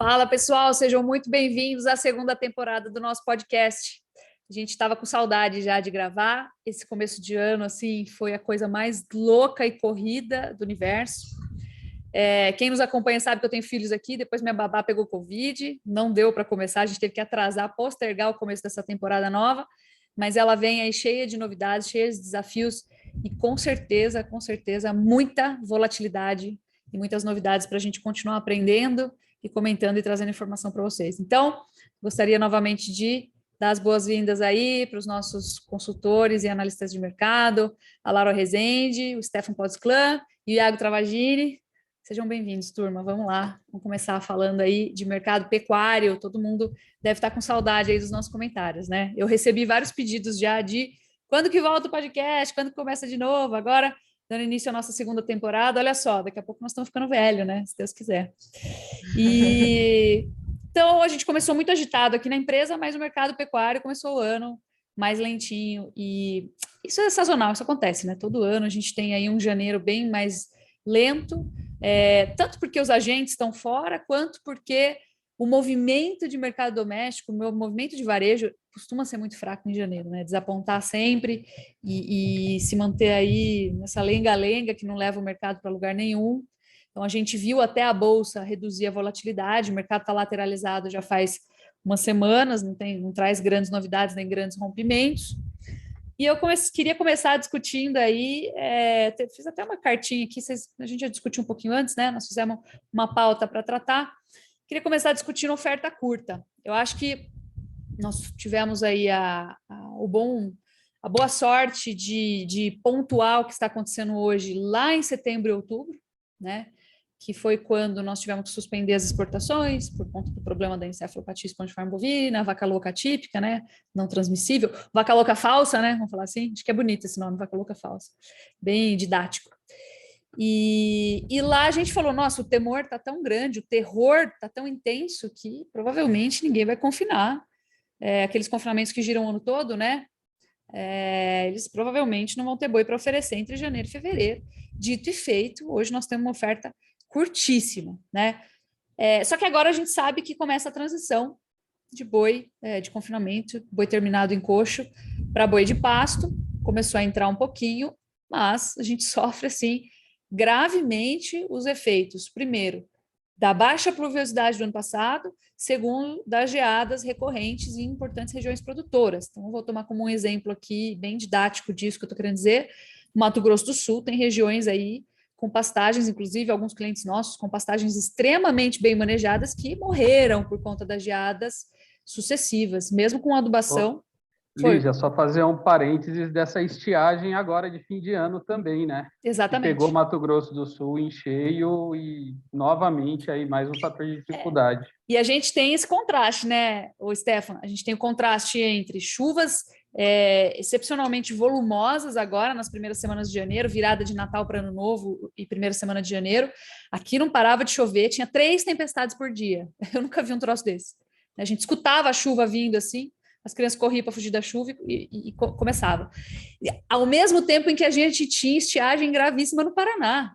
Fala, pessoal, sejam muito bem-vindos à segunda temporada do nosso podcast. A gente estava com saudade já de gravar. Esse começo de ano, assim, foi a coisa mais louca e corrida do universo. Quem nos acompanha sabe que eu tenho filhos aqui. Depois minha babá pegou Covid, não deu para começar. A gente teve que atrasar, postergar o começo dessa temporada nova. Mas ela vem aí cheia de novidades, cheia de desafios e com certeza, muita volatilidade e muitas novidades para a gente continuar aprendendo e comentando e trazendo informação para vocês. Então, gostaria novamente de dar as boas-vindas aí para os nossos consultores e analistas de mercado, a Laura Rezende, o Stefan Podsclan e o Iago Travagini. Sejam bem-vindos, turma. Vamos lá. Vamos começar falando aí de mercado pecuário. Todo mundo deve estar com saudade aí dos nossos comentários, né? Eu recebi vários pedidos já de quando que volta o podcast, quando que começa de novo. Agora, dando início à nossa segunda temporada, olha só, daqui a pouco nós estamos ficando velho, né? Se Deus quiser. E então a gente começou muito agitado aqui na empresa, mas o mercado pecuário começou o ano mais lentinho. E isso é sazonal, isso acontece, né? Todo ano a gente tem aí um janeiro bem mais lento. Tanto porque os agentes estão fora, quanto porque o movimento de mercado doméstico, o meu movimento de varejo costuma ser muito fraco em janeiro, né? Desapontar sempre e se manter aí nessa lenga-lenga que não leva o mercado para lugar nenhum. Então a gente viu até a bolsa reduzir a volatilidade, o mercado está lateralizado já faz umas semanas, não traz grandes novidades nem grandes rompimentos. E eu queria começar discutindo aí, fiz até uma cartinha aqui, a gente já discutiu um pouquinho antes, né? Nós fizemos uma pauta para tratar. Queria começar discutindo oferta curta. Eu acho que nós tivemos aí a boa sorte de pontuar o que está acontecendo hoje lá em setembro e outubro, né? Que foi quando nós tivemos que suspender as exportações por conta do problema da encefalopatia espongiforme bovina, vaca louca atípica, né, não transmissível, vaca louca falsa, né, vamos falar assim, acho que é bonito esse nome, vaca louca falsa, bem didático. E lá a gente falou, nossa, o temor está tão grande, o terror está tão intenso que provavelmente ninguém vai confinar. Aqueles confinamentos que giram o ano todo, né, eles provavelmente não vão ter boi para oferecer entre janeiro e fevereiro. Dito e feito, hoje nós temos uma oferta curtíssima, né? Só que agora a gente sabe que começa a transição de boi de confinamento, boi terminado em coxo, para boi de pasto. Começou a entrar um pouquinho, mas a gente sofre assim gravemente os efeitos, primeiro, da baixa pluviosidade do ano passado, segundo, das geadas recorrentes em importantes regiões produtoras. Então, eu vou tomar como um exemplo aqui, bem didático disso que eu estou querendo dizer. Mato Grosso do Sul tem regiões aí com pastagens, inclusive alguns clientes nossos, com pastagens extremamente bem manejadas que morreram por conta das geadas sucessivas, mesmo com adubação. Lígia, só fazer um parênteses dessa estiagem agora de fim de ano também, né? Exatamente. Que pegou Mato Grosso do Sul em cheio e, novamente, aí mais um fator de dificuldade. E a gente tem esse contraste, né, o Stefan? A gente tem o contraste entre chuvas excepcionalmente volumosas agora, nas primeiras semanas de janeiro, virada de Natal para Ano Novo e primeira semana de janeiro. Aqui não parava de chover, tinha 3 tempestades por dia. Eu nunca vi um troço desse. A gente escutava a chuva vindo assim, as crianças corriam para fugir da chuva e começava. Ao mesmo tempo em que a gente tinha estiagem gravíssima no Paraná,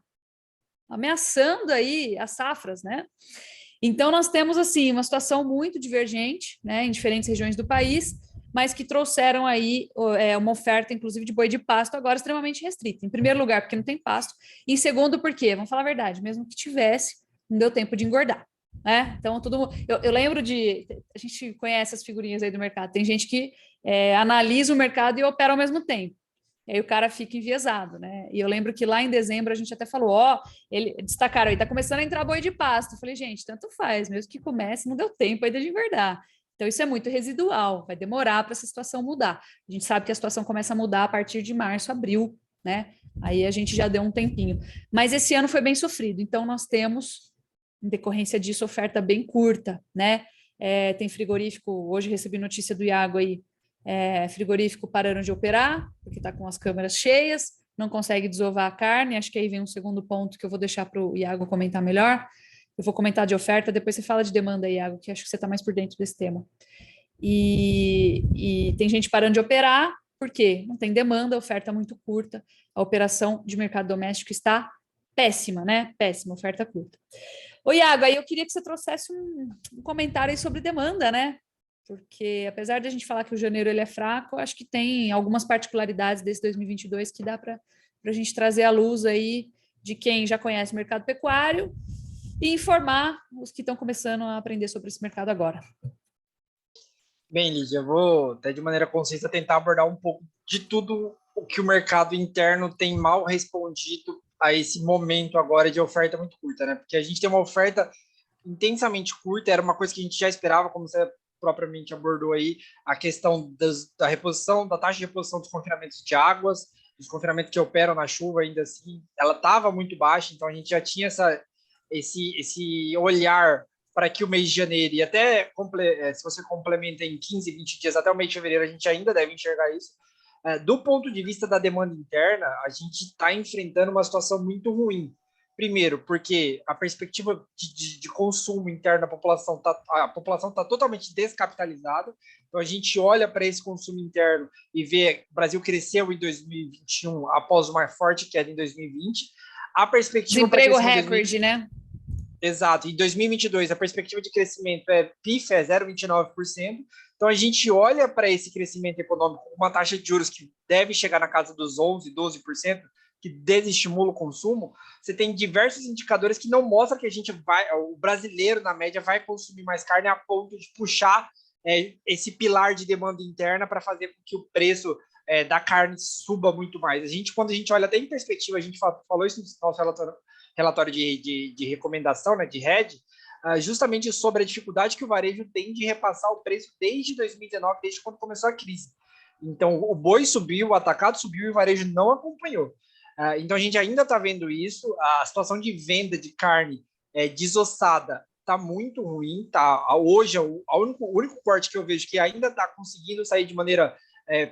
ameaçando aí as safras, né? Então, nós temos, assim, uma situação muito divergente, né, em diferentes regiões do país, mas que trouxeram aí uma oferta, inclusive, de boi de pasto agora extremamente restrita. Em primeiro lugar, porque não tem pasto. E em segundo, porque, vamos falar a verdade, mesmo que tivesse, não deu tempo de engordar. Né? Então, todo mundo... eu lembro de... A gente conhece as figurinhas aí do mercado. Tem gente que analisa o mercado e opera ao mesmo tempo. E aí o cara fica enviesado, né? E eu lembro que lá em dezembro a gente até falou, ele destacaram aí, tá começando a entrar boi de pasto. Eu falei, gente, tanto faz, mesmo que comece, não deu tempo ainda de engordar. Então isso é muito residual, vai demorar para essa situação mudar. A gente sabe que a situação começa a mudar a partir de março, abril, né? Aí a gente já deu um tempinho. Mas esse ano foi bem sofrido, então nós temos, em decorrência disso, oferta bem curta, né? Tem frigorífico, hoje recebi notícia do Iago aí, frigorífico parando de operar, porque está com as câmeras cheias, não consegue desovar a carne. Acho que aí vem um segundo ponto que eu vou deixar para o Iago comentar melhor. Eu vou comentar de oferta, depois você fala de demanda, Iago, que acho que você está mais por dentro desse tema. E tem gente parando de operar, por quê? Não tem demanda, a oferta é muito curta, a operação de mercado doméstico está péssima, né? Péssima, oferta curta. Ô, Iago, aí eu queria que você trouxesse um comentário aí sobre demanda, né? Porque apesar de a gente falar que o janeiro ele é fraco, eu acho que tem algumas particularidades desse 2022 que dá para a gente trazer à luz aí de quem já conhece o mercado pecuário e informar os que estão começando a aprender sobre esse mercado agora. Bem, Lídia, eu vou até de maneira concisa tentar abordar um pouco de tudo o que o mercado interno tem mal respondido a esse momento agora de oferta muito curta, né? Porque a gente tem uma oferta intensamente curta, era uma coisa que a gente já esperava, como você propriamente abordou aí, a questão da reposição, da taxa de reposição dos confinamentos de águas, dos confinamentos que operam na chuva, ainda assim, ela estava muito baixa, então a gente já tinha esse olhar para que o mês de janeiro, e até se você complementa em 15, 20 dias até o mês de fevereiro, a gente ainda deve enxergar isso. Do ponto de vista da demanda interna, a gente está enfrentando uma situação muito ruim. Primeiro, porque a perspectiva de consumo interno da população está totalmente descapitalizada. Então, a gente olha para esse consumo interno e vê que o Brasil cresceu em 2021 após uma forte queda em 2020. A perspectiva desemprego recorde, né? Exato. Em 2022, a perspectiva de crescimento é PIF, é 0,29%. Então, a gente olha para esse crescimento econômico com uma taxa de juros que deve chegar na casa dos 11%, 12%, que desestimula o consumo. Você tem diversos indicadores que não mostram que o brasileiro, na média, vai consumir mais carne a ponto de puxar esse pilar de demanda interna para fazer com que o preço da carne suba muito mais. Quando a gente olha até em perspectiva, a gente falou isso no nosso relatório de recomendação, né, de RED, justamente sobre a dificuldade que o varejo tem de repassar o preço desde 2019, desde quando começou a crise. Então, o boi subiu, o atacado subiu e o varejo não acompanhou. Então, a gente ainda está vendo isso. A situação de venda de carne desossada está muito ruim. Tá? Hoje, o único corte que eu vejo que ainda está conseguindo sair de maneira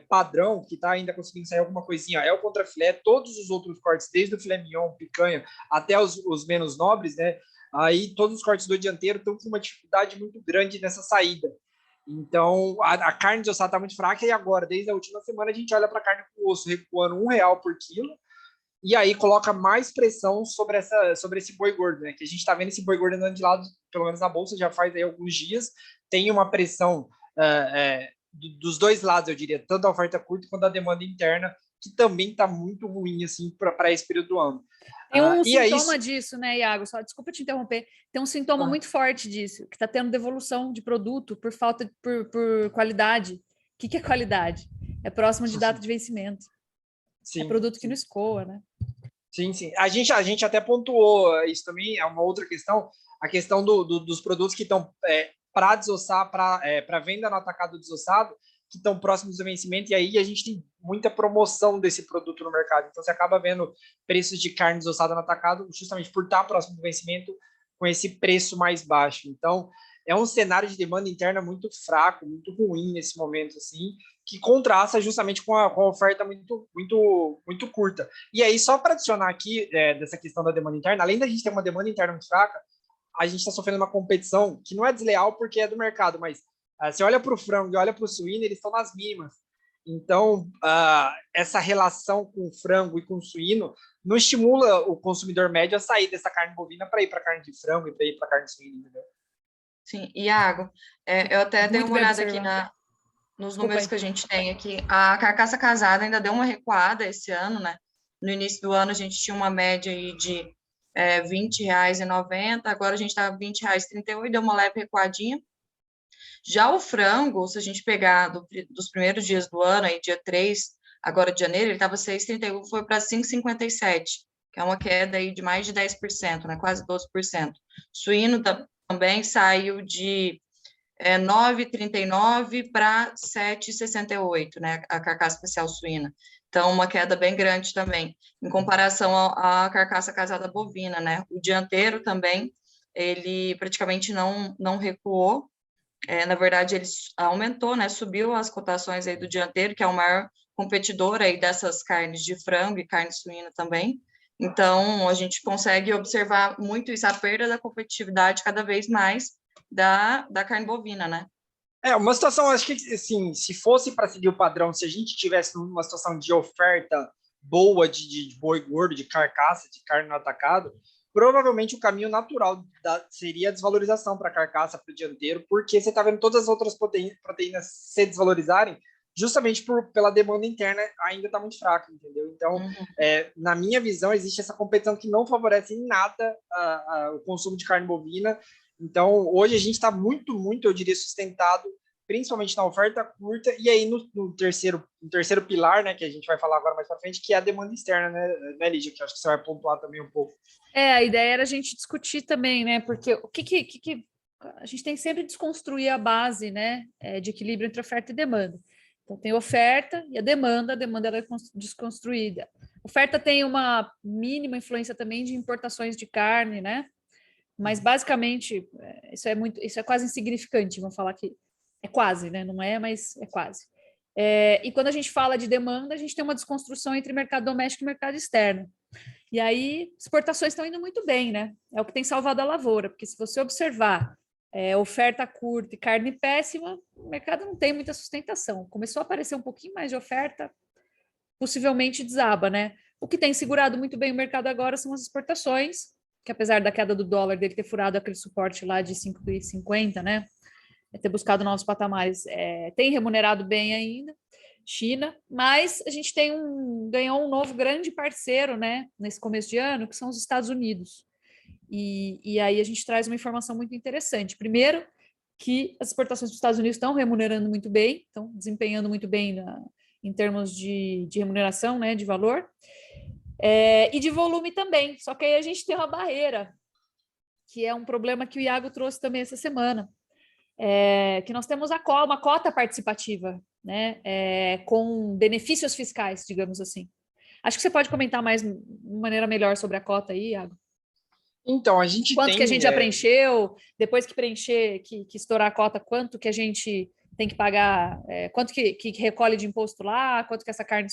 padrão, que está ainda conseguindo sair alguma coisinha, é o contrafilé. Todos os outros cortes, desde o filé mignon, picanha, até os menos nobres, né? Aí todos os cortes do dianteiro estão com uma dificuldade muito grande nessa saída. Então, a carne desossada está muito fraca e agora, desde a última semana, a gente olha para a carne com osso recuando R$1 por quilo, e aí coloca mais pressão sobre esse boi gordo, né? Que a gente está vendo esse boi gordo andando de lado, pelo menos na bolsa, já faz aí alguns dias. Tem uma pressão dos dois lados, eu diria, tanto a oferta curta quanto a demanda interna, que também está muito ruim assim, para esse período do ano. Tem um sintoma disso, né, Iago? Só desculpa te interromper. Tem um sintoma muito forte disso, que está tendo devolução de produto por falta por qualidade. O que é qualidade? É próximo de data de vencimento. Sim, é produto que não escoa, né? Sim, sim. A gente até pontuou isso também, é uma outra questão, a questão dos produtos que estão para desossar, para venda no atacado desossado, que estão próximos do vencimento, e aí a gente tem muita promoção desse produto no mercado. Então, você acaba vendo preços de carne desossada no atacado justamente por estar próximo do vencimento com esse preço mais baixo. Então, é um cenário de demanda interna muito fraco, muito ruim nesse momento, assim, que contrasta justamente com a oferta muito, muito, muito curta. E aí, só para adicionar aqui dessa questão da demanda interna, além da gente ter uma demanda interna muito fraca, a gente está sofrendo uma competição que não é desleal porque é do mercado, mas você olha para o frango e olha para o suíno, eles estão nas mínimas. Então, essa relação com o frango e com o suíno não estimula o consumidor médio a sair dessa carne bovina para ir para carne de frango e para ir para carne suína, entendeu? Sim, Iago, eu até dei uma olhada aqui nos números que a gente tem aqui. A carcaça casada ainda deu uma recuada esse ano, né? No início do ano a gente tinha uma média aí de R$20,90, agora a gente está R$20,38, deu uma leve recuadinha. Já o frango, se a gente pegar dos primeiros dias do ano, aí dia 3, agora de janeiro, ele estava 6,31, foi para 5,57, que é uma queda aí de mais de 10%, né? Quase 12%. Suíno também saiu de 9,39 para 7,68, né, a carcaça especial suína. Então, uma queda bem grande também, em comparação à carcaça casada bovina, né. O dianteiro também, ele praticamente não recuou, na verdade, ele aumentou, né, subiu as cotações aí do dianteiro, que é o maior competidor aí dessas carnes de frango e carne suína também. Então, a gente consegue observar muito isso, a perda da competitividade cada vez mais da carne bovina, né? Uma situação, acho que, assim, se fosse para seguir o padrão, se a gente tivesse uma situação de oferta boa de boi gordo, de carcaça, de carne no atacado, provavelmente o caminho natural seria a desvalorização para a carcaça, para o dianteiro, porque você está vendo todas as outras proteínas se desvalorizarem, justamente pela demanda interna ainda está muito fraca, entendeu? Então, na minha visão, existe essa competição que não favorece em nada o consumo de carne bovina. Então, hoje a gente está muito, eu diria, sustentado, principalmente na oferta curta, e aí no terceiro pilar, né, que a gente vai falar agora mais para frente, que é a demanda externa, né, Lígia, que acho que você vai pontuar também um pouco. A ideia era a gente discutir também, né, porque o que a gente tem que sempre desconstruir a base, né, de equilíbrio entre oferta e demanda. Então, tem oferta e a demanda ela é desconstruída. Oferta tem uma mínima influência também de importações de carne, né? Mas, basicamente, isso é quase insignificante, vamos falar que é quase, né? Não é, mas é quase. E quando a gente fala de demanda, a gente tem uma desconstrução entre mercado doméstico e mercado externo. E aí, exportações estão indo muito bem, né? É o que tem salvado a lavoura, porque se você observar oferta curta e carne péssima, o mercado não tem muita sustentação. Começou a aparecer um pouquinho mais de oferta, possivelmente desaba, né? O que tem segurado muito bem o mercado agora são as exportações, que apesar da queda do dólar, dele ter furado aquele suporte lá de 5,50, né? Ter buscado novos patamares, tem remunerado bem ainda, China, mas a gente ganhou um novo grande parceiro, né, nesse começo de ano, que são os Estados Unidos. E aí a gente traz uma informação muito interessante. Primeiro, que as exportações dos Estados Unidos estão remunerando muito bem, estão desempenhando muito bem em termos de remuneração, né, de valor, e de volume também. Só que aí a gente tem uma barreira, que é um problema que o Iago trouxe também essa semana, que nós temos uma cota participativa, né, com benefícios fiscais, digamos assim. Acho que você pode comentar mais de maneira melhor sobre a cota aí, Iago. Então, a gente quanto que a gente já preencheu, depois que preencher, que estourar a cota, quanto que a gente tem que pagar, quanto que recolhe de imposto lá, quanto que essa carne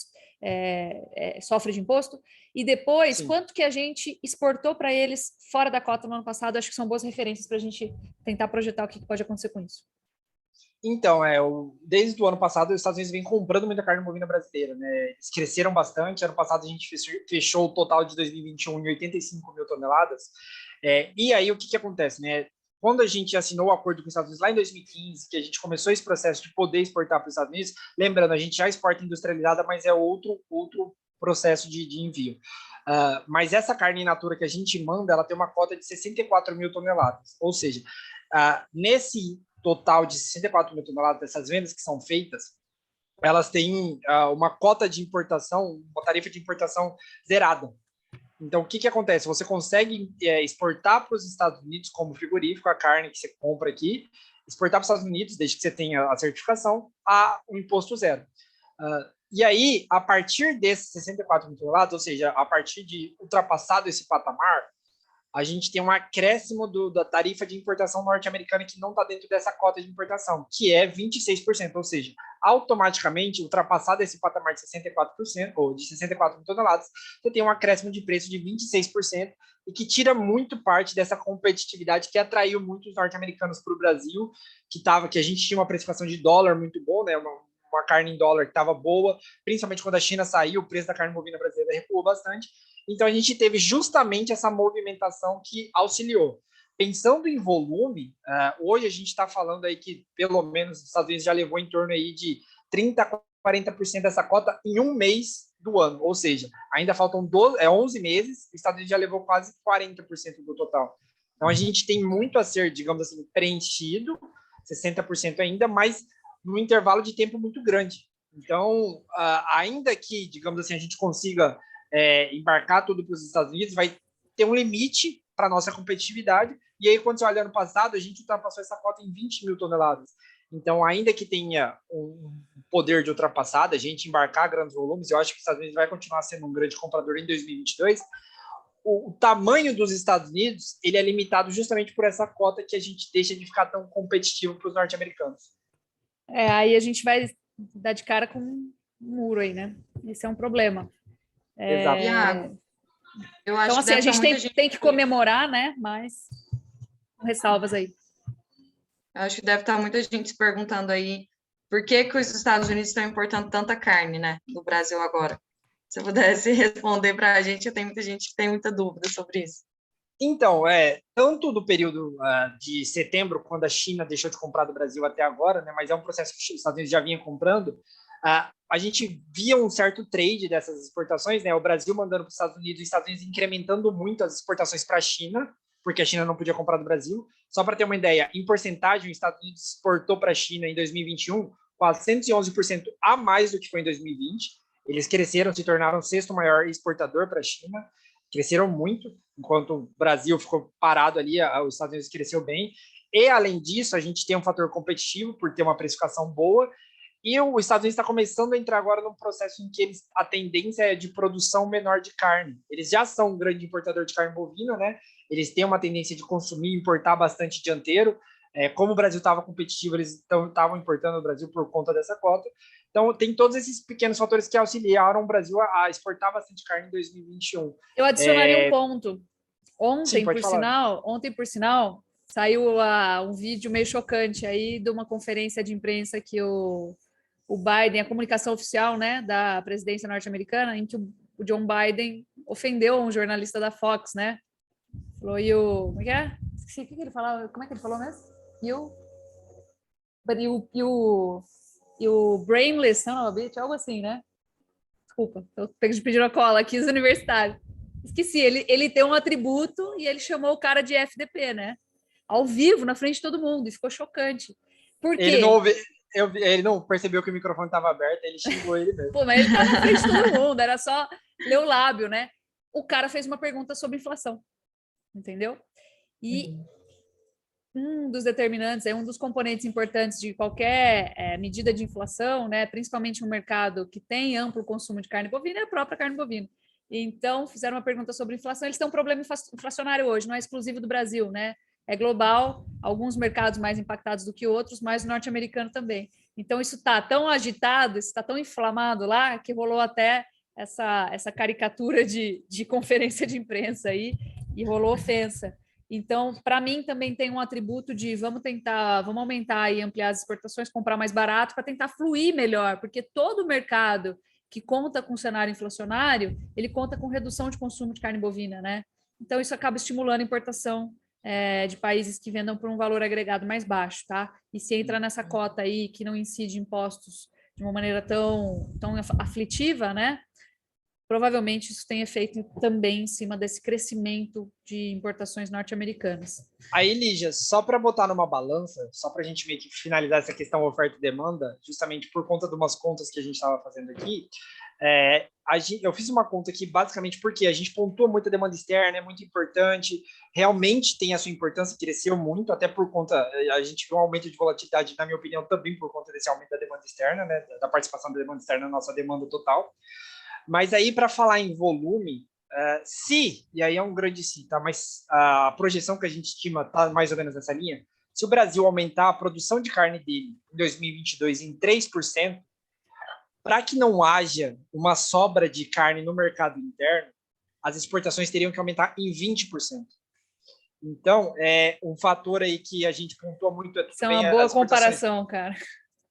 sofre de imposto, e depois, Sim. quanto que a gente exportou para eles fora da cota no ano passado. Acho que são boas referências para a gente tentar projetar o que pode acontecer com isso. Então, desde o ano passado, os Estados Unidos vêm comprando muita carne bovina brasileira, né? Eles cresceram bastante. Ano passado, a gente fechou o total de 2021 em 85 mil toneladas. E aí, o que acontece, né? Quando a gente assinou o acordo com os Estados Unidos lá em 2015, que a gente começou esse processo de poder exportar para os Estados Unidos, lembrando, a gente já exporta industrializada, mas é outro processo de envio. Mas essa carne in natura que a gente manda, ela tem uma cota de 64 mil toneladas. Ou seja, nesse total de 64 mil toneladas dessas vendas que são feitas, elas têm uma cota de importação, uma tarifa de importação zerada. Então, o que acontece? Você consegue exportar para os Estados Unidos como frigorífico a carne que você compra aqui, exportar para os Estados Unidos, desde que você tenha a certificação, a um imposto zero. E aí, a partir desses 64 mil toneladas, ou seja, a partir de ultrapassado esse patamar, a gente tem um acréscimo da tarifa de importação norte-americana que não está dentro dessa cota de importação, que é 26%, ou seja, automaticamente, ultrapassado esse patamar de 64%, ou de 64 mil toneladas, você tem um acréscimo de preço de 26%, e que tira muito parte dessa competitividade que atraiu muitos norte-americanos para o Brasil, que a gente tinha uma precificação de dólar muito boa, né, uma carne em dólar que estava boa, principalmente quando a China saiu, o preço da carne bovina brasileira recuou bastante. Então, a gente teve justamente essa movimentação que auxiliou. Pensando em volume, hoje a gente está falando aí que, pelo menos, os Estados Unidos já levou em torno aí de 30% a 40% dessa cota em um mês do ano. Ou seja, ainda faltam 11 meses, os Estados Unidos já levou quase 40% do total. Então, a gente tem muito a ser, digamos assim, preenchido, 60% ainda, mas num intervalo de tempo muito grande. Então, ainda que, digamos assim, a gente consiga embarcar tudo para os Estados Unidos, vai ter um limite para a nossa competitividade. E aí, quando você olha ano passado, a gente ultrapassou essa cota em 20 mil toneladas. Então, ainda que tenha um poder de ultrapassada, a gente embarcar grandes volumes, eu acho que os Estados Unidos vai continuar sendo um grande comprador em 2022. O tamanho dos Estados Unidos, ele é limitado justamente por essa cota que a gente deixa de ficar tão competitivo para os norte-americanos. Aí a gente vai dar de cara com um muro aí, né? Esse é um problema. Exato. Eu acho então, assim, a gente tem que comemorar, né? Mas ressalvas aí. Eu acho que deve estar muita gente se perguntando aí por que os Estados Unidos estão importando tanta carne, né, no Brasil agora. Se pudesse responder para a gente, eu tenho muita gente que tem muita dúvida sobre isso. Então, tanto do período de setembro, quando a China deixou de comprar do Brasil até agora, né, mas é um processo que os Estados Unidos já vinha comprando, a gente via um certo trade dessas exportações, né, o Brasil mandando para os Estados Unidos e os Estados Unidos incrementando muito as exportações para a China, porque a China não podia comprar do Brasil. Só para ter uma ideia, em porcentagem, os Estados Unidos exportou para a China em 2021 quase 111% a mais do que foi em 2020. Eles cresceram, se tornaram o sexto maior exportador para a China, cresceram muito, enquanto o Brasil ficou parado ali, os Estados Unidos cresceu bem. E, além disso, a gente tem um fator competitivo por ter uma precificação boa, e os Estados Unidos está começando a entrar agora num processo em que a tendência é de produção menor de carne. Eles já são um grande importador de carne bovina, né? Eles têm uma tendência de consumir e importar bastante dianteiro. Como o Brasil estava competitivo, eles estavam importando o Brasil por conta dessa cota. Então, tem todos esses pequenos fatores que auxiliaram o Brasil a exportar bastante carne em 2021. Eu adicionaria um ponto. Sim, Ontem, por sinal, saiu um vídeo meio chocante aí de uma conferência de imprensa que o Biden, a comunicação oficial, né, da presidência norte-americana, em que o John Biden ofendeu um jornalista da Fox, né? Falou, como é que é? Esqueci, o que ele falava? Como é que ele falou mesmo? E o brainless, não, algo assim, né? Desculpa, eu pedindo a cola aqui, os universitários. Esqueci, ele tem um atributo e ele chamou o cara de FDP, né? Ao vivo, na frente de todo mundo, e ficou chocante. Por quê? Ele não percebeu que o microfone estava aberto, ele xingou ele mesmo. Pô, mas ele estava na frente de todo mundo, era só ler o lábio, né? O cara fez uma pergunta sobre inflação, entendeu? E um dos determinantes, um dos componentes importantes de qualquer medida de inflação, né, principalmente um mercado que tem amplo consumo de carne bovina, é a própria carne bovina. Então, fizeram uma pergunta sobre inflação. Eles têm um problema inflacionário hoje, não é exclusivo do Brasil, né? É global, alguns mercados mais impactados do que outros, mas o norte-americano também. Então, isso está tão agitado, isso está tão inflamado lá, que rolou até essa caricatura de conferência de imprensa aí, e rolou ofensa. Então, para mim, também tem um atributo de vamos aumentar e ampliar as exportações, comprar mais barato para tentar fluir melhor, porque todo mercado que conta com cenário inflacionário, ele conta com redução de consumo de carne bovina, né? Então, isso acaba estimulando a importação de países que vendam por um valor agregado mais baixo, tá? E se entra nessa cota aí que não incide impostos de uma maneira tão aflitiva, né? Provavelmente isso tem efeito também em cima desse crescimento de importações norte-americanas. Aí, Lígia, só para botar numa balança, só para a gente meio que finalizar essa questão oferta e demanda, justamente por conta de umas contas que a gente estava fazendo aqui, eu fiz uma conta aqui basicamente porque a gente pontua muito a demanda externa, é muito importante, realmente tem a sua importância, cresceu muito, até por conta, a gente viu um aumento de volatilidade, na minha opinião, também por conta desse aumento da demanda externa, né, da participação da demanda externa na nossa demanda total. Mas aí, para falar em volume, e aí é um grande se, tá? Mas a projeção que a gente estima está mais ou menos nessa linha. Se o Brasil aumentar a produção de carne dele em 2022 em 3%, para que não haja uma sobra de carne no mercado interno, as exportações teriam que aumentar em 20%. Então, um fator aí que a gente pontua muito... Isso é uma boa comparação, cara.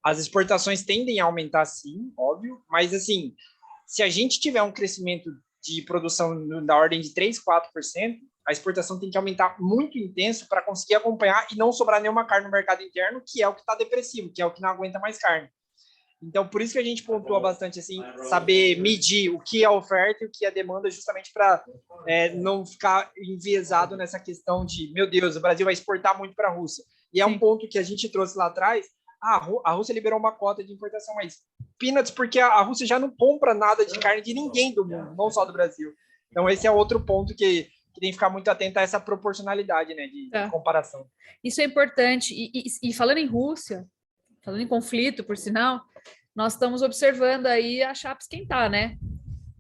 As exportações tendem a aumentar, sim, óbvio, mas, assim... Se a gente tiver um crescimento de produção da ordem de 3%, 4%, a exportação tem que aumentar muito intenso para conseguir acompanhar e não sobrar nenhuma carne no mercado interno, que é o que está depressivo, que é o que não aguenta mais carne. Então, por isso que a gente pontua bastante, assim, saber medir o que é a oferta e o que é a demanda, justamente para não ficar enviesado nessa questão de, meu Deus, o Brasil vai exportar muito para a Rússia. E é um ponto que a gente trouxe lá atrás, a Rússia liberou uma cota de importação, mas peanuts, porque a Rússia já não compra nada de carne de ninguém do mundo, não só do Brasil. Então, esse é outro ponto que tem que ficar muito atento a essa proporcionalidade, né, de comparação. Isso é importante. E falando em Rússia, falando em conflito, por sinal, nós estamos observando aí a chapa esquentar, né?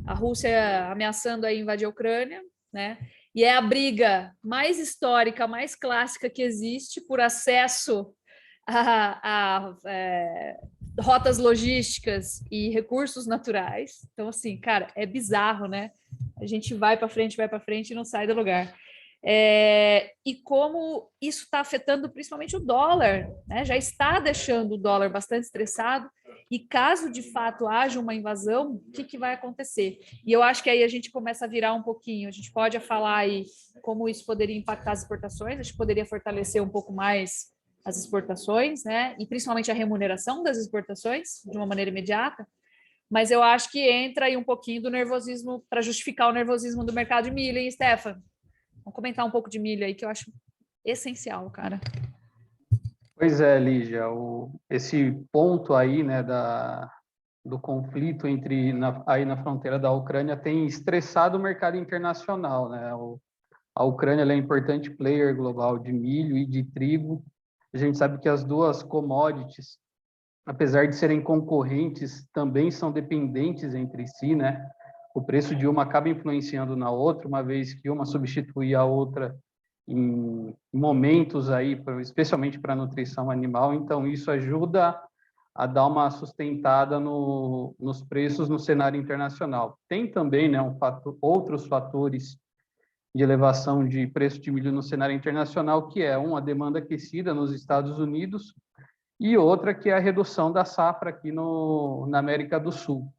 A Rússia ameaçando aí invadir a Ucrânia, né? E é a briga mais histórica, mais clássica que existe por acesso a rotas logísticas e recursos naturais. Então, assim, cara, é bizarro, né? A gente vai para frente e não sai do lugar. E como isso está afetando principalmente o dólar, né? Já está deixando o dólar bastante estressado E caso de fato haja uma invasão, o que vai acontecer? E eu acho que aí a gente começa a virar um pouquinho, a gente pode falar aí como isso poderia impactar as exportações, a gente poderia fortalecer um pouco mais as exportações, né? E principalmente a remuneração das exportações, de uma maneira imediata, mas eu acho que entra aí um pouquinho do nervosismo, para justificar o nervosismo do mercado de milho, hein, Stefan? Vamos comentar um pouco de milho aí, que eu acho essencial, cara. Pois é, Lígia, esse ponto aí, né, do conflito aí na fronteira da Ucrânia tem estressado o mercado internacional, né? A Ucrânia ela é um importante player global de milho e de trigo. A gente sabe que as duas commodities, apesar de serem concorrentes, também são dependentes entre si, né? O preço de uma acaba influenciando na outra, uma vez que uma substitui a outra em momentos aí, especialmente para a nutrição animal. Então, isso ajuda a dar uma sustentada nos preços no cenário internacional. Tem também, né, outros fatores de elevação de preço de milho no cenário internacional, que é a demanda aquecida nos Estados Unidos e outra que é a redução da safra aqui na América do Sul.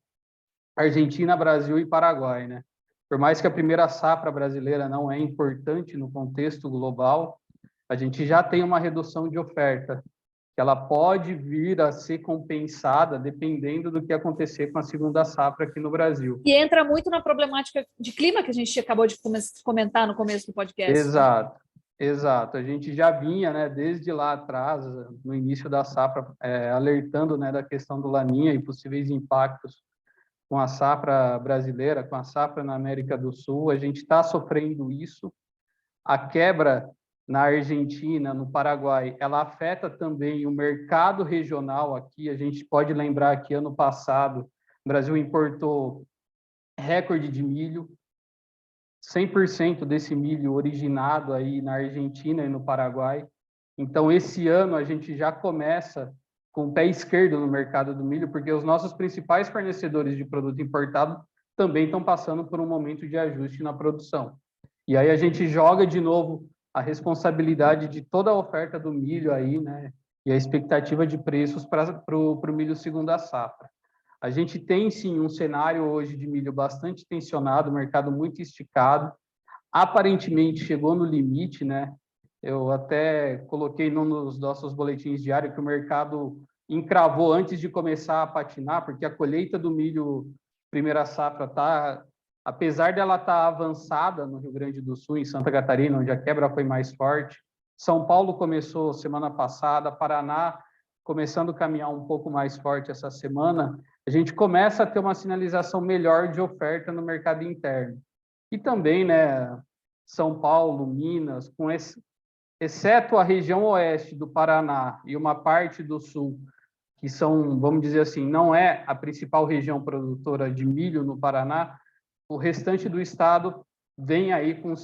Argentina, Brasil e Paraguai, né? Por mais que a primeira safra brasileira não é importante no contexto global, a gente já tem uma redução de oferta, que ela pode vir a ser compensada dependendo do que acontecer com a segunda safra aqui no Brasil. E entra muito na problemática de clima que a gente acabou de comentar no começo do podcast. Exato, né? Exato. A gente já vinha, né, desde lá atrás, no início da safra, alertando, né, da questão do Laninha e possíveis impactos com a safra brasileira, com a safra na América do Sul. A gente está sofrendo isso. A quebra na Argentina, no Paraguai, ela afeta também o mercado regional aqui. A gente pode lembrar que ano passado o Brasil importou recorde de milho, 100% desse milho originado aí na Argentina e no Paraguai. Então, esse ano a gente já começa com o pé esquerdo no mercado do milho, porque os nossos principais fornecedores de produto importado também estão passando por um momento de ajuste na produção. E aí a gente joga de novo a responsabilidade de toda a oferta do milho aí, né? E a expectativa de preços para o milho segunda safra. A gente tem, sim, um cenário hoje de milho bastante tensionado, mercado muito esticado. Aparentemente chegou no limite, né? Eu até coloquei num dos nossos boletins diários que o mercado encravou antes de começar a patinar, porque a colheita do milho primeira safra está, apesar dela estar avançada no Rio Grande do Sul, em Santa Catarina, onde a quebra foi mais forte. São Paulo começou semana passada, Paraná começando a caminhar um pouco mais forte essa semana. A gente começa a ter uma sinalização melhor de oferta no mercado interno. E também, né, São Paulo, Minas, exceto a região oeste do Paraná e uma parte do sul, que são, vamos dizer assim, não é a principal região produtora de milho no Paraná, o restante do estado vem aí com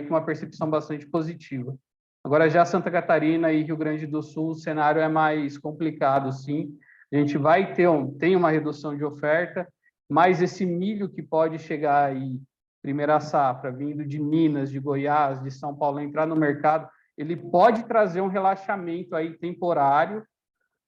uma percepção bastante positiva. Agora, já Santa Catarina e Rio Grande do Sul, o cenário é mais complicado, sim. A gente vai tem uma redução de oferta, mas esse milho que pode chegar aí, primeira safra, vindo de Minas, de Goiás, de São Paulo, entrar no mercado, ele pode trazer um relaxamento aí temporário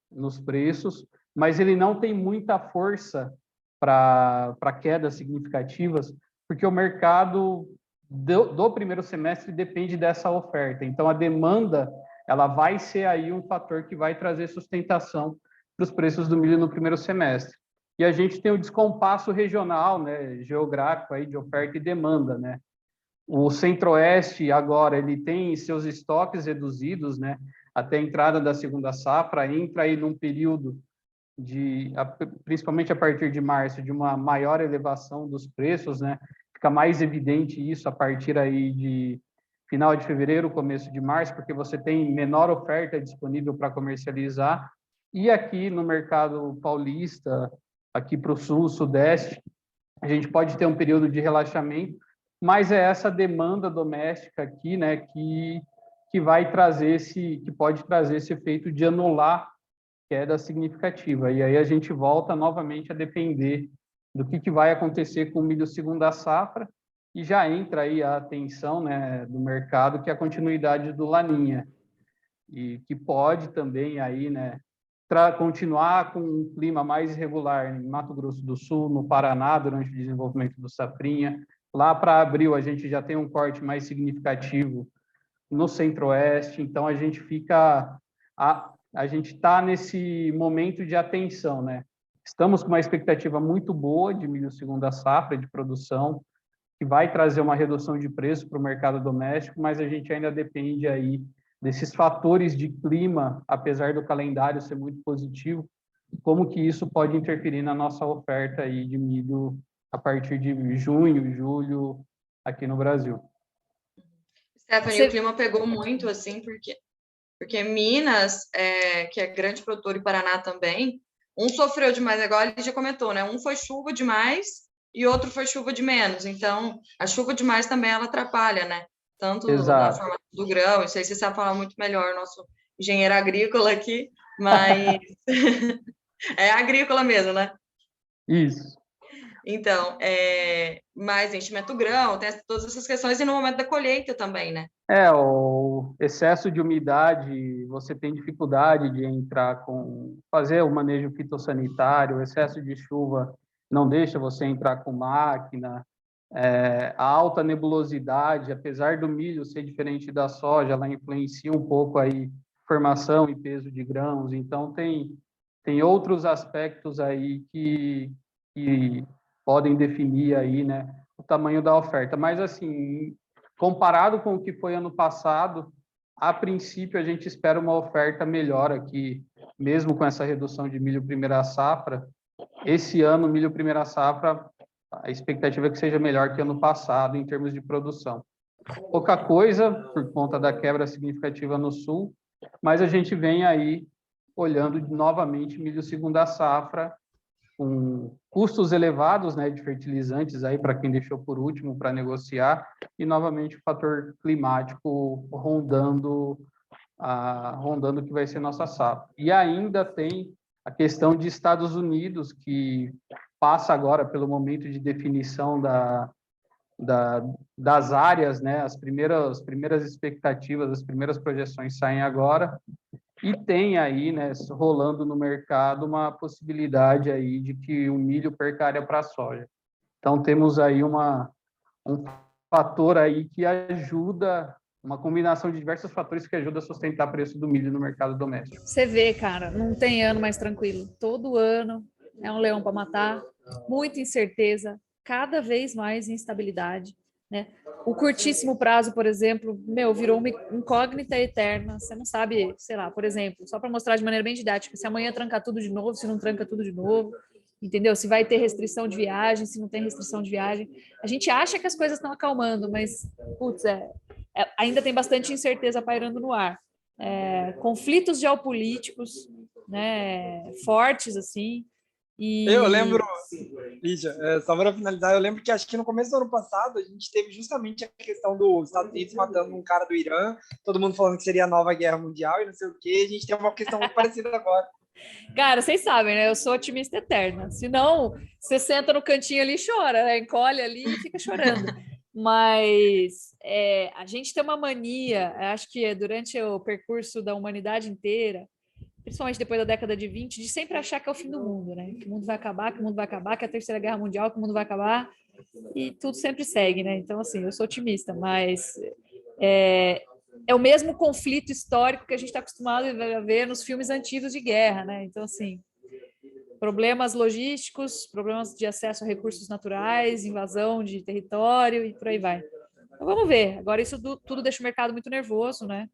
nos preços, mas ele não tem muita força para quedas significativas, porque o mercado do primeiro semestre depende dessa oferta. Então, a demanda ela vai ser aí um fator que vai trazer sustentação para os preços do milho no primeiro semestre. E a gente tem o descompasso regional, né, geográfico aí de oferta e demanda, né? O Centro-Oeste agora ele tem seus estoques reduzidos, né? Até a entrada da segunda safra, entra aí num período principalmente a partir de março, de uma maior elevação dos preços, né? Fica mais evidente isso a partir aí de final de fevereiro, começo de março, porque você tem menor oferta disponível para comercializar. E aqui no mercado paulista, aqui para o sul, sudeste, a gente pode ter um período de relaxamento, mas é essa demanda doméstica aqui, né, que vai trazer que pode trazer esse efeito de anular queda significativa. E aí a gente volta novamente a depender do que vai acontecer com o milho segunda safra, e já entra aí a atenção, né, do mercado, que é a continuidade do Laninha, e que pode também aí, né, continuar com um clima mais irregular em Mato Grosso do Sul, no Paraná, durante o desenvolvimento do safrinha. Lá para abril, a gente já tem um corte mais significativo no Centro-Oeste, então a gente está nesse momento de atenção, né? Estamos com uma expectativa muito boa de milho segunda safra, de produção, que vai trazer uma redução de preço para o mercado doméstico, mas a gente ainda depende aí desses fatores de clima, apesar do calendário ser muito positivo, como que isso pode interferir na nossa oferta aí de milho a partir de junho, julho, aqui no Brasil. Stephanie, o clima pegou muito, assim, porque Minas, que é grande produtor, e Paraná também, um sofreu demais, igual a Lídia comentou, né? Um foi chuva demais e outro foi chuva de menos. Então, a chuva demais também, ela atrapalha, né? Tanto na formação do grão, isso aí você sabe falar muito melhor, nosso engenheiro agrícola aqui, mas é agrícola mesmo, né? Isso. Então, mais enchimento do grão, tem todas essas questões, e no momento da colheita também, né? O excesso de umidade, você tem dificuldade de fazer o manejo fitossanitário, o excesso de chuva não deixa você entrar com máquina, a alta nebulosidade, apesar do milho ser diferente da soja, ela influencia um pouco aí formação e peso de grãos, então tem outros aspectos aí que podem definir aí, né, o tamanho da oferta. Mas, assim, comparado com o que foi ano passado, a princípio a gente espera uma oferta melhor aqui, mesmo com essa redução de milho primeira safra. Esse ano, milho primeira safra, a expectativa é que seja melhor que ano passado em termos de produção. Pouca coisa, por conta da quebra significativa no sul, mas a gente vem aí olhando novamente milho segunda safra, com custos elevados, né, de fertilizantes aí para quem deixou por último para negociar, e novamente o fator climático rondando o que vai ser nossa safra. E ainda tem a questão de Estados Unidos, que passa agora pelo momento de definição das áreas, né, as primeiras expectativas, as primeiras projeções saem agora, e tem aí, né, rolando no mercado uma possibilidade aí de que o milho perca área para a soja. Então, temos aí um fator aí que ajuda, uma combinação de diversos fatores que ajuda a sustentar o preço do milho no mercado doméstico. Você vê, cara, não tem ano mais tranquilo. Todo ano é um leão para matar, muita incerteza, cada vez mais instabilidade, né? O curtíssimo prazo, por exemplo, virou uma incógnita eterna. Você não sabe, sei lá, por exemplo, só para mostrar de maneira bem didática, se amanhã trancar tudo de novo, se não tranca tudo de novo, entendeu? Se vai ter restrição de viagem, se não tem restrição de viagem. A gente acha que as coisas estão acalmando, mas, putz, ainda tem bastante incerteza pairando no ar. Conflitos geopolíticos, né, fortes, assim. Eu lembro, Lídia, só para finalizar, eu lembro que acho que no começo do ano passado a gente teve justamente a questão dos Estados Unidos matando um cara do Irã, todo mundo falando que seria a nova guerra mundial e não sei o quê, a gente tem uma questão muito parecida agora. Cara, vocês sabem, né? Eu sou otimista eterna. Se não, você senta no cantinho ali e chora, né? Encolhe ali e fica chorando. Mas a gente tem uma mania, acho que durante o percurso da humanidade inteira, principalmente depois da década de 20, de sempre achar que é o fim do mundo, né? Que o mundo vai acabar, que o mundo vai acabar, que é a Terceira Guerra Mundial, que o mundo vai acabar, e tudo sempre segue, né? Então, assim, eu sou otimista, mas é o mesmo conflito histórico que a gente está acostumado a ver nos filmes antigos de guerra, né? Então, assim, problemas logísticos, problemas de acesso a recursos naturais, invasão de território e por aí vai. Então, vamos ver. Agora, isso tudo deixa o mercado muito nervoso, né?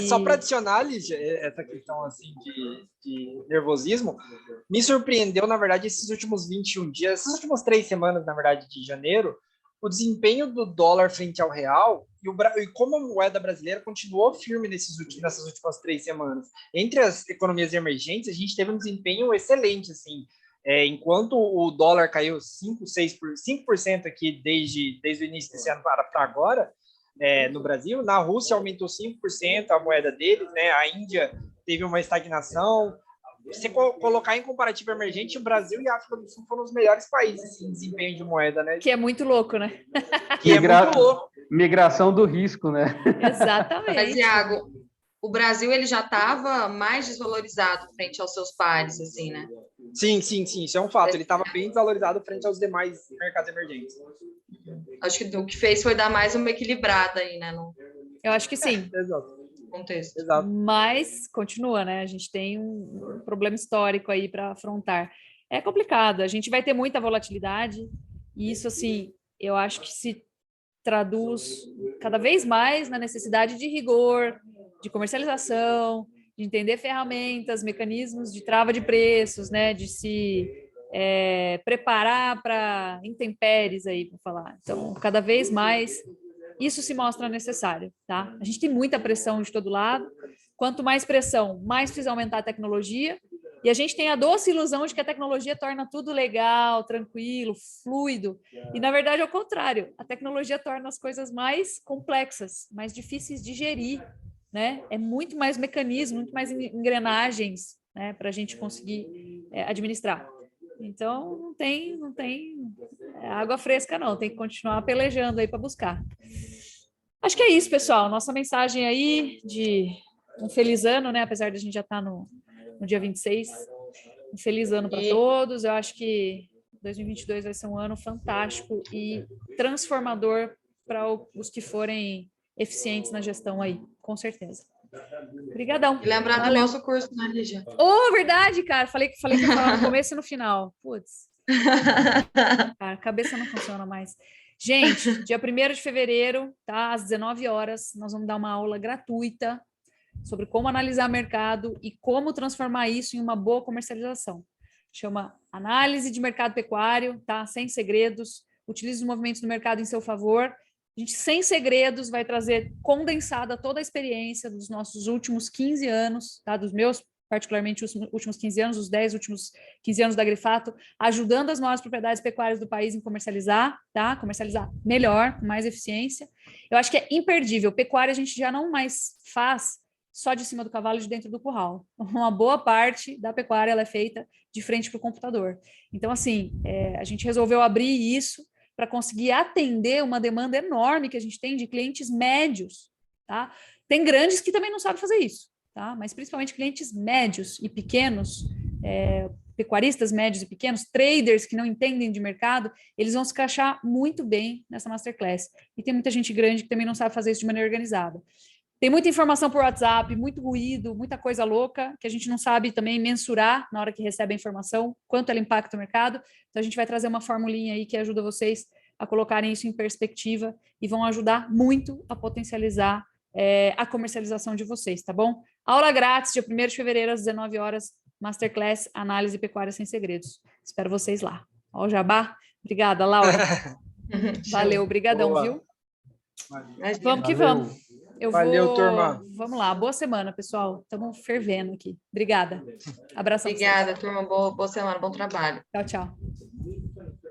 Só para adicionar, Lígia, essa questão assim de nervosismo, me surpreendeu, na verdade, esses últimos 21 dias, essas últimas 3 semanas, na verdade, de janeiro, o desempenho do dólar frente ao real e como a moeda brasileira continuou firme nessas últimas 3 semamas. Entre as economias emergentes, a gente teve um desempenho excelente, assim. Enquanto o dólar caiu 5% aqui desde o início desse ano para agora, no Brasil, na Rússia aumentou 5% a moeda deles, né? A Índia teve uma estagnação. Se colocar em comparativo emergente, o Brasil e a África do Sul foram os melhores países em desempenho de moeda, né? Que é muito louco, né? Muito louco. Migração do risco, né? Exatamente. Mas, Iago, o Brasil ele já estava mais desvalorizado frente aos seus pares, assim, né? Sim, isso é um fato. Ele estava bem desvalorizado frente aos demais mercados emergentes. Acho que o que fez foi dar mais uma equilibrada aí, né? No Eu acho que sim. Exato. contexto. Exato. Mas continua, né? A gente tem um problema histórico aí para afrontar. É complicado, a gente vai ter muita volatilidade, e isso, assim, eu acho que se traduz cada vez mais na necessidade de rigor, de comercialização, de entender ferramentas, mecanismos de trava de preços, né? De se preparar para intempéries aí, para falar. Então, cada vez mais isso se mostra necessário, tá? A gente tem muita pressão de todo lado. Quanto mais pressão, mais precisa aumentar a tecnologia. E a gente tem a doce ilusão de que a tecnologia torna tudo legal, tranquilo, fluido. E, na verdade, é o contrário. A tecnologia torna as coisas mais complexas, mais difíceis de gerir, né? É muito mais mecanismo, muito mais engrenagens, né, para a gente conseguir administrar. Então, não tem água fresca, não. Tem que continuar pelejando aí para buscar. Acho que é isso, pessoal. Nossa mensagem aí de um feliz ano, né? Apesar de a gente já estar no dia 26. Um feliz ano para todos. Eu acho que 2022 vai ser um ano fantástico e transformador para os que forem eficientes na gestão aí, com certeza. Obrigadão. E lembrar do nosso curso, né, Lígia? Oh, verdade, cara. Falei que ia falar no começo e no final. Putz. Cara, a cabeça não funciona mais. Gente, dia 1º de fevereiro, tá? Às 19 horas, nós vamos dar uma aula gratuita sobre como analisar mercado e como transformar isso em uma boa comercialização. Chama Análise de Mercado Pecuário, tá? Sem segredos. Utilize os movimentos do mercado em seu favor. A gente, sem segredos, vai trazer condensada toda a experiência dos nossos últimos 15 anos, tá? Dos meus, particularmente, os últimos 15 anos, os 10 últimos 15 anos da Grifato, ajudando as maiores propriedades pecuárias do país em comercializar, tá? Comercializar melhor, com mais eficiência. Eu acho que é imperdível. Pecuária a gente já não mais faz só de cima do cavalo e de dentro do curral. Uma boa parte da pecuária ela é feita de frente para o computador. Então, assim, a gente resolveu abrir isso para conseguir atender uma demanda enorme que a gente tem de clientes médios, tá? Tem grandes que também não sabem fazer isso, tá? Mas principalmente clientes médios e pequenos, pecuaristas médios e pequenos, traders que não entendem de mercado, eles vão se encaixar muito bem nessa Masterclass. E tem muita gente grande que também não sabe fazer isso de maneira organizada. Tem muita informação por WhatsApp, muito ruído, muita coisa louca, que a gente não sabe também mensurar na hora que recebe a informação, quanto ela impacta o mercado. Então, a gente vai trazer uma formulinha aí que ajuda vocês a colocarem isso em perspectiva e vão ajudar muito a potencializar a comercialização de vocês, tá bom? Aula grátis, dia 1º de fevereiro, às 19 horas, Masterclass Análise Pecuária Sem Segredos. Espero vocês lá. Ó o jabá. Obrigada, Laura. Valeu, obrigadão, viu? Vamos que vamos. Valeu, turma. Vamos lá. Boa semana, pessoal. Estamos fervendo aqui. Obrigada. Abração. Obrigada, turma. Boa semana, bom trabalho. Tchau, tchau.